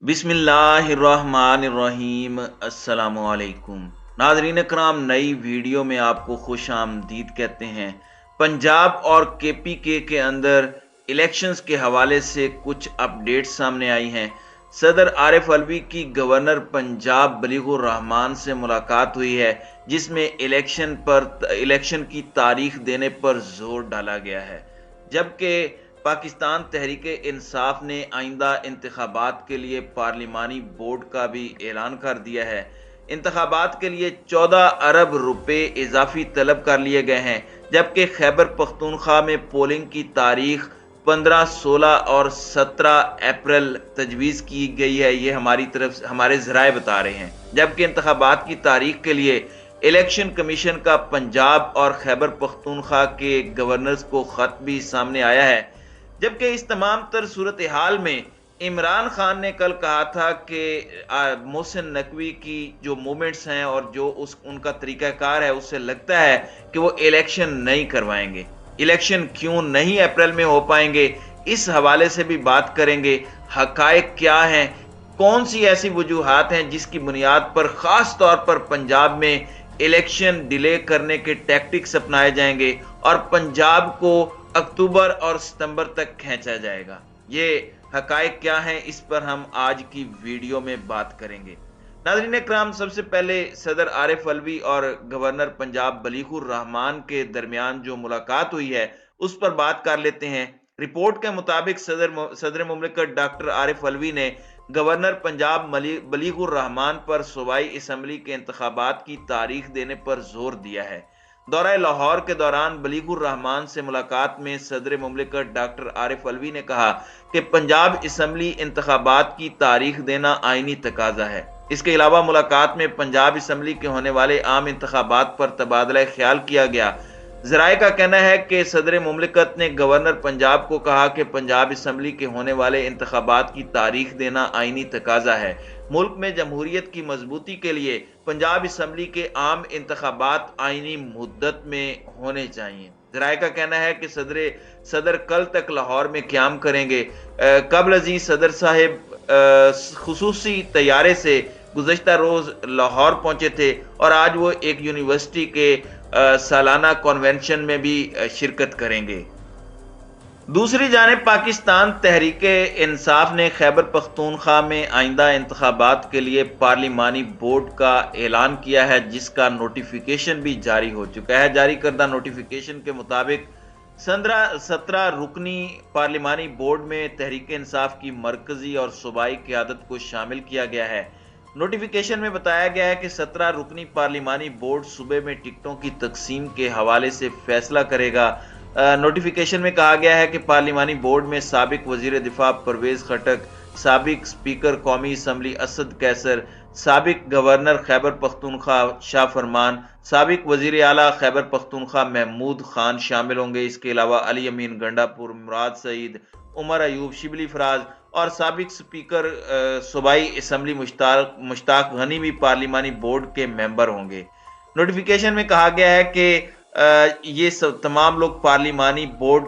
बिस्मिल्लाहिर्रहमानिर्रहीम। अस्सलामुअलैकुम नाज़रीन करام, नई वीडियो में आपको खुश आमदीद कहते हैं। पंजाब और केपीके के अंदर इलेक्शंस के हवाले से कुछ अपडेट सामने आई हैं। सदर आरिफ अलवी की गवर्नर पंजाब बलीगुर रहमान से मुलाकात हुई है, जिसमें इलेक्शन की तारीख देने पर जोर डाला गया है, जबकि पाकिस्तान तहरीक इंसाफ ने आइंदा इंतखाबात के लिए पार्लिमानी बोर्ड का भी ऐलान कर दिया है। इंतखाबात के लिए 14 अरब रुपए इजाफी तलब कर लिए गए हैं, जबकि खैबर पख्तूनख्वा में पोलिंग की तारीख 15, 16 और 17 अप्रैल तजवीज़ की गई है। ये हमारी तरफ से हमारे ज़राए बता रहे हैं। जबकि इंतखाबात की तारीख के लिए इलेक्शन कमीशन का पंजाब और खैबर पख्तूनख्वा के गवर्नर्स को खत भी सामने आया है। जबकि इस तमाम तर सूरत हाल में इमरान खान ने कल कहा था कि मोहसिन नकवी की जो मूवमेंट्स हैं और जो उनका तरीकाकार है, उससे लगता है कि वो इलेक्शन नहीं करवाएंगे। इलेक्शन क्यों नहीं अप्रैल में हो पाएंगे, इस हवाले से भी बात करेंगे। हकायक क्या हैं, कौन सी ऐसी वजूहात हैं जिसकी बुनियाद पर खास तौर पर पंजाब में इलेक्शन डिले करने के टैक्टिक्स अपनाए जाएंगे और पंजाब को अक्टूबर और सितंबर तक खींचा जाएगा। ये हकायक क्या हैं, इस पर हम आज की वीडियो में बात करेंगे। नाज़रीन इकराम, सबसे पहले सदर आरिफ अलवी और गवर्नर पंजाब बलीगुर रहमान के दरमियान जो मुलाकात हुई है, उस पर बात कर लेते हैं। रिपोर्ट के मुताबिक सदर मुमलिकत डॉक्टर आरिफ अलवी ने गवर्नर पंजाब बलीगुर रहमान पर सूबाई असम्बली के इंतखाबात की तारीख देने पर जोर दिया है। दौरा लाहौर के दौरान बलीगुर रहमान से मुलाकात में सदर मुमलिकत डॉक्टर आरिफ अलवी ने कहा कि पंजाब असम्बली इंतखाबात की तारीख देना आईनी तकाजा है। इसके अलावा मुलाकात में पंजाब असम्बली के होने वाले आम इंतखाबात पर तबादला ख्याल किया गया। जराए का कहना है कि सदर मुमलिकत ने गवर्नर पंजाब को कहा कि पंजाब असम्बली के होने वाले इंतखाबात की तारीख देना आईनी तकाजा है। मुल्क में जमहूरियत की मजबूती के लिए पंजाब असम्बली के आम इंतखाबात आईनी मुद्दत में होने चाहिए। जराए का कहना है कि सदर कल तक लाहौर में क्याम करेंगे। कबल अजीज सदर साहिब खुसूसी तैयारे से गुज़श्ता रोज लाहौर पहुंचे थे और आज वो एक यूनिवर्सिटी के सालाना कन्वेंशन में भी शिरकत करेंगे। दूसरी जानिब पाकिस्तान तहरीक इंसाफ ने खैबर पख्तूनख्वा में आइंदा इंतखाबात के लिए पार्लिमानी बोर्ड का ऐलान किया है, जिसका नोटिफिकेशन भी जारी हो चुका है। जारी करदा नोटिफिकेशन के मुताबिक 17 रुकनी पार्लिमानी बोर्ड में तहरीक इंसाफ की मरकजी और सूबाई क़यादत को शामिल किया गया है। नोटिफिकेशन में बताया गया है कि 17 रुकनी पार्लिमानी बोर्ड सूबे में टिकटों की तकसीम के हवाले से फैसला करेगा। नोटिफिकेशन में कहा गया है कि पार्लिमानी बोर्ड में साबिक वजीर दिफा परवेज खटक, साबिक स्पीकर कौमी असम्बली असद कैसर, साबिक गवर्नर खैबर पख्तूनख्वा शाह फरमान, साबिक वजीर आला खैबर पख्तूनख्वा महमूद खान शामिल होंगे। इसके अलावा अली अमीन गंडापुर, मुराद सईद, उमर अयूब, शिबली फराज और साबिक स्पीकर सूबाई असम्बली मुश्ताक गनी भी पार्लिमानी बोर्ड के मेंबर होंगे। नोटिफिकेशन में कहा गया है कि ये सब तमाम लोग पार्लिमानी बोर्ड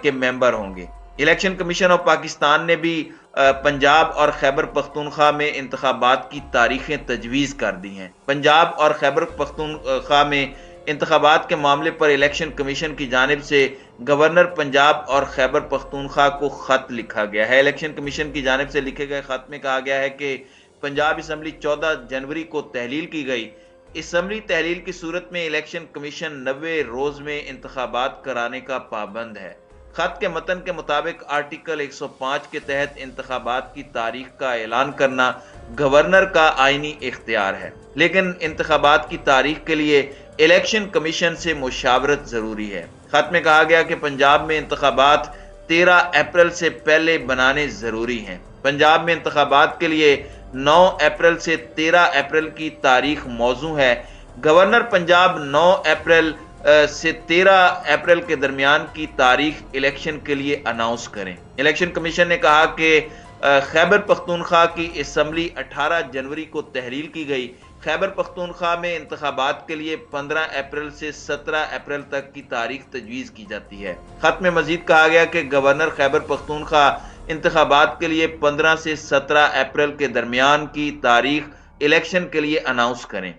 के मेंबर होंगे। इलेक्शन कमीशन ऑफ पाकिस्तान ने भी पंजाब और खैबर पख्तूनख्वा में इंतखाबात की तारीखें तजवीज़ कर दी हैं। पंजाब और खैबर पख्तूनख्वा में इंतखाबात के मामले पर इलेक्शन कमीशन की जानिब से गवर्नर पंजाब और खैबर पख्तूनख्वा को खत लिखा गया है। इलेक्शन कमीशन की जानिब से लिखे गए खत में कहा गया है कि पंजाब असम्बली 14 जनवरी को तहलील की गई। असम्बली तहलील की सूरत में इलेक्शन कमीशन 90 रोज में इंतखाबात कराने का पाबंद है। खत के मतन के मुताबिक आर्टिकल 105 के तहत इंतखाबात की तारीख का ऐलान करना गवर्नर का आईनी इख्तियार है, लेकिन इंतखाबात की तारीख के लिए इलेक्शन कमीशन से मुशावरत जरूरी है। खत में कहा गया कि पंजाब में इंतखाबात 13 अप्रैल से पहले बनाने जरूरी हैं। पंजाब में इंतखाबात के लिए 9 अप्रैल से 13 अप्रैल की तारीख मौजू है। गवर्नर पंजाब 9 अप्रैल से 13 अप्रैल के दरमियान की तारीख इलेक्शन के लिए अनाउंस करें। इलेक्शन कमीशन ने कहा कि खैबर पख्तूनख्वा की असम्बली 18 जनवरी को तहलील की गई। खैबर पख्तूनख्वा में इंतखाबात के लिए 15 अप्रैल से 17 अप्रैल तक की तारीख तजवीज़ की जाती है। खत में मजीद कहा गया कि गवर्नर खैबर पख्तूनख्वा انتخابات کے لیے 15 سے 17 اپریل کے درمیان کی تاریخ الیکشن کے لیے اناؤنس کریں۔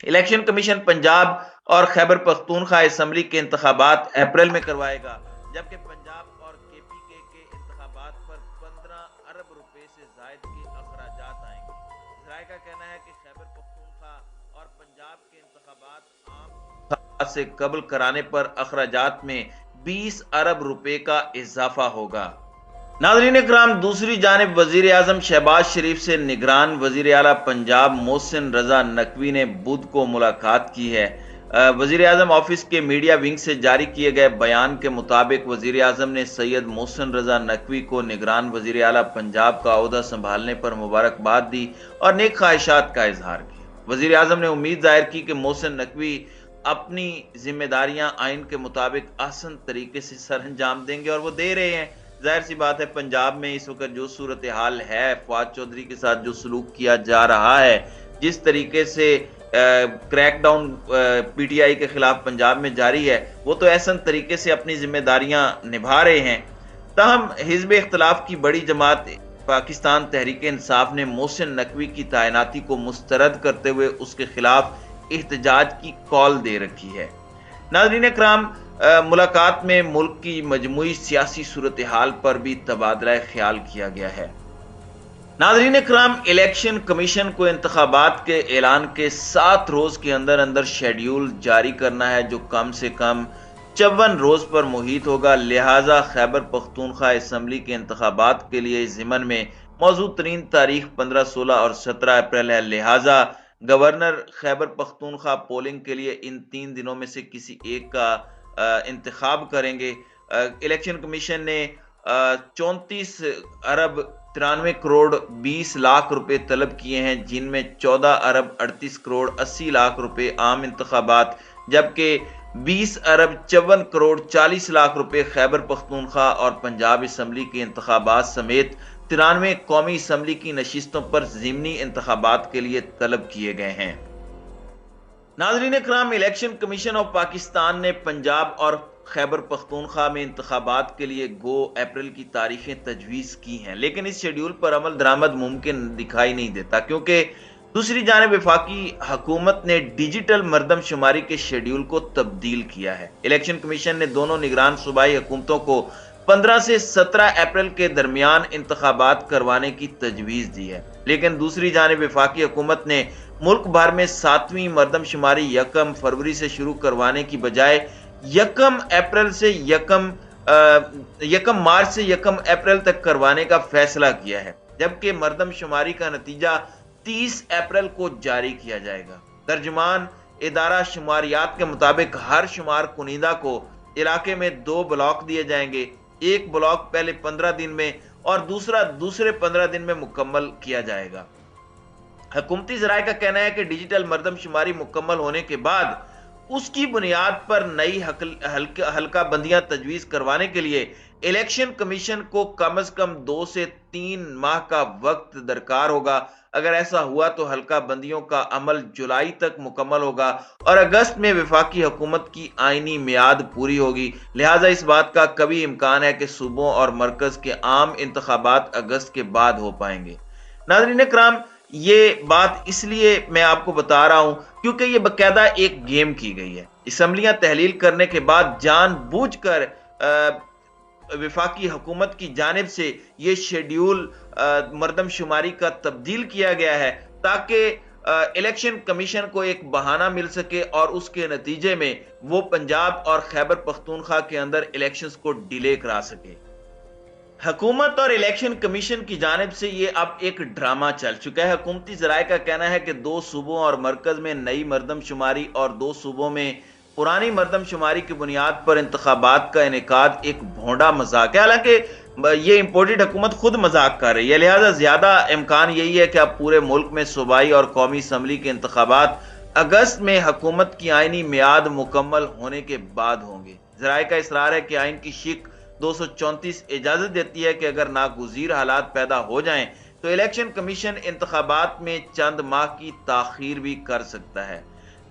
الیکشن کمیشن پنجاب اور خیبر پختونخوا اسمبلی کے انتخابات اپریل میں کروائے گا، جبکہ پنجاب اور کے پی کے انتخابات پر 15 ارب روپے سے زائد کے اخراجات آئیں گے۔ ذرائع کا کہنا ہے کہ خیبر پختونخوا اور پنجاب کے انتخابات عام انتخابات سے قبل کرانے پر اخراجات میں 20 ارب روپے کا اضافہ ہوگا۔ ناظرین اکرام، دوسری جانب وزیر اعظم شہباز شریف سے نگران وزیر اعلیٰ پنجاب محسن رضا نقوی نے بدھ کو ملاقات کی ہے۔ وزیر اعظم آفس کے میڈیا ونگ سے جاری کیے گئے بیان کے مطابق وزیر اعظم نے سید محسن رضا نقوی کو نگران وزیر اعلیٰ پنجاب کا عہدہ سنبھالنے پر مبارکباد دی اور نیک خواہشات کا اظہار کیا۔ وزیر اعظم نے امید ظاہر کی کہ محسن نقوی اپنی ذمہ داریاں آئین کے مطابق احسن طریقے سے سر انجام دیں گے، اور وہ دے رہے ہیں۔ ظاہر سی بات ہے، پنجاب میں اس وقت جو صورتحال ہے، فواد چودھری کے ساتھ جو سلوک کیا جا رہا ہے، جس طریقے سے کریک ڈاؤن پی ٹی آئی کے خلاف پنجاب میں جاری ہے، وہ تو احسن طریقے سے اپنی ذمہ داریاں نبھا رہے ہیں۔ تاہم حزب اختلاف کی بڑی جماعت پاکستان تحریک انصاف نے محسن نقوی کی تعیناتی کو مسترد کرتے ہوئے اس کے خلاف احتجاج کی کال دے رکھی ہے۔ ناظرین اکرام، ملاقات میں ملک کی مجموعی سیاسی صورتحال پر بھی تبادلہ خیال کیا گیا ہے۔ ناظرین اکرام، الیکشن کمیشن کو انتخابات کے اعلان کے 7 روز کے اندر اندر شیڈیول جاری کرنا ہے، جو کم سے کم 54 روز پر محیط ہوگا۔ لہٰذا خیبر پختونخوا اسمبلی کے انتخابات کے لیے ضمن میں موزوں ترین تاریخ 15، 16 اور 17 اپریل ہے۔ لہٰذا گورنر خیبر پختونخوا پولنگ کے لیے ان 3 دنوں میں سے کسی ایک کا انتخاب کریں گے۔ الیکشن کمیشن نے 34 ارب 93 کروڑ 20 لاکھ روپے طلب کیے ہیں، جن میں 14 ارب 38 کروڑ 80 لاکھ روپے عام انتخابات، جبکہ 20 ارب 54 کروڑ 40 لاکھ روپے خیبر پختونخوا اور پنجاب اسمبلی کے انتخابات سمیت 93 قومی اسمبلی کی نشستوں پر ضمنی انتخابات کے لیے طلب کیے گئے ہیں۔ ناظرین اکرام، الیکشن کمیشن آف پاکستان نے پنجاب اور خیبر پختونخوا میں انتخابات کے لیے گو اپریل کی تاریخیں تجویز کی ہیں، لیکن اس شیڈیول پر عمل درآمد ممکن دکھائی نہیں دیتا، کیونکہ دوسری جانب وفاقی حکومت نے ڈیجیٹل مردم شماری کے شیڈیول کو تبدیل کیا ہے۔ الیکشن کمیشن نے دونوں نگران صوبائی حکومتوں کو 15 سے 17 اپریل کے درمیان انتخابات کروانے کی تجویز دی ہے، لیکن دوسری جانب وفاقی حکومت نے ملک بھر میں 7ویں مردم شماری 1 فروری سے شروع کروانے کی بجائے 1 اپریل سے 1 مارچ سے 1 اپریل تک کروانے کا فیصلہ کیا ہے، جبکہ مردم شماری کا نتیجہ 30 اپریل کو جاری کیا جائے گا۔ ترجمان ادارہ شماریات کے مطابق ہر شمار کنندہ کو علاقے میں 2 بلاک دیے جائیں گے، ایک بلاک پہلے 15 دن میں اور دوسرے 15 دن میں مکمل کیا جائے گا۔ حکومتی ذرائع کا کہنا ہے کہ ڈیجیٹل مردم شماری مکمل ہونے کے بعد اس کی بنیاد پر نئی حلقہ بندیاں تجویز کروانے کے لیے الیکشن کمیشن کو کم از کم 2 سے 3 ماہ کا وقت درکار ہوگا۔ اگر ایسا ہوا تو حلقہ بندیوں کا عمل جولائی تک مکمل ہوگا اور اگست میں وفاقی حکومت کی آئینی میعاد پوری ہوگی۔ لہٰذا اس بات کا کبھی امکان ہے کہ صوبوں اور مرکز کے عام انتخابات اگست کے بعد ہو پائیں گے۔ ناظرین اکرام، یہ بات اس لیے میں آپ کو بتا رہا ہوں کیونکہ یہ باقاعدہ ایک گیم کی گئی ہے۔ اسمبلیاں تحلیل کرنے کے بعد جان بوجھ کر وفاقی حکومت کی جانب سے یہ شیڈیول مردم شماری کا تبدیل کیا گیا ہے تاکہ الیکشن کمیشن کو ایک بہانہ مل سکے اور اس کے نتیجے میں وہ پنجاب اور خیبر پختونخوا کے اندر الیکشنز کو ڈیلے کرا سکے۔ حکومت اور الیکشن کمیشن کی جانب سے یہ اب ایک ڈرامہ چل چکا ہے۔ حکومتی ذرائع کا کہنا ہے کہ 2 صوبوں اور مرکز میں نئی مردم شماری اور 2 صوبوں میں پرانی مردم شماری کی بنیاد پر انتخابات کا انعقاد ایک بھونڈا مذاق ہے، حالانکہ یہ امپورٹڈ حکومت خود مذاق کر رہی ہے۔ لہٰذا زیادہ امکان یہی ہے کہ اب پورے ملک میں صوبائی اور قومی اسمبلی کے انتخابات اگست میں حکومت کی آئینی میعاد مکمل ہونے کے بعد ہوں گے۔ ذرائع کا اصرار ہے کہ آئین کی شق 234 اجازت دیتی ہے کہ اگر ناگزیر حالات پیدا ہو جائیں تو الیکشن کمیشن انتخابات میں چند ماہ کی تاخیر بھی کر سکتا ہے۔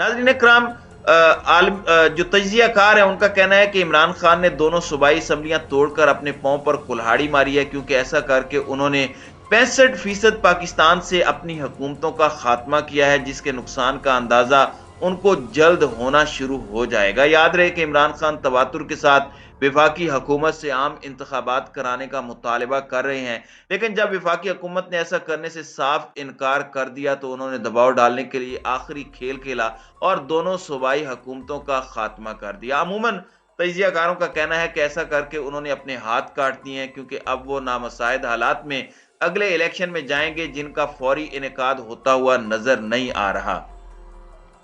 ناظرین اکرام، जो तजिया कार है उनका कहना है कि इमरान खान ने दोनों सूबाई असम्बलियां तोड़कर अपने पांव पर कुल्हाड़ी मारी है, क्योंकि ऐसा करके उन्होंने 65% पाकिस्तान से अपनी हुकूमतों का खात्मा किया है, जिसके नुकसान का अंदाजा उनको जल्द होना शुरू हो जाएगा। याद रहे कि इमरान खान तवातुर के साथ विफाकी हुकूमत से आम इंतखाबात कराने का मुतालबा कर रहे हैं, लेकिन जब विफाकी हुकूमत ने ऐसा करने से साफ इनकार कर दिया तो उन्होंने दबाव डालने के लिए आखिरी खेल खेला और दोनों सूबाई हुकूमतों का खात्मा कर दिया। अमूमन तजियाकारों का कहना है कि ऐसा करके उन्होंने अपने हाथ काट दिए हैं, क्योंकि अब वो नामसाइद हालात में अगले इलेक्शन में जाएंगे जिनका फौरी इनेकाद होता हुआ नजर नहीं आ रहा।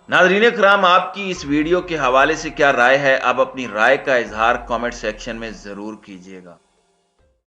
नाज़रीन इकराम, आपकी इस वीडियो के हवाले से क्या राय है? आप अपनी राय का इजहार कमेंट सेक्शन में जरूर कीजिएगा।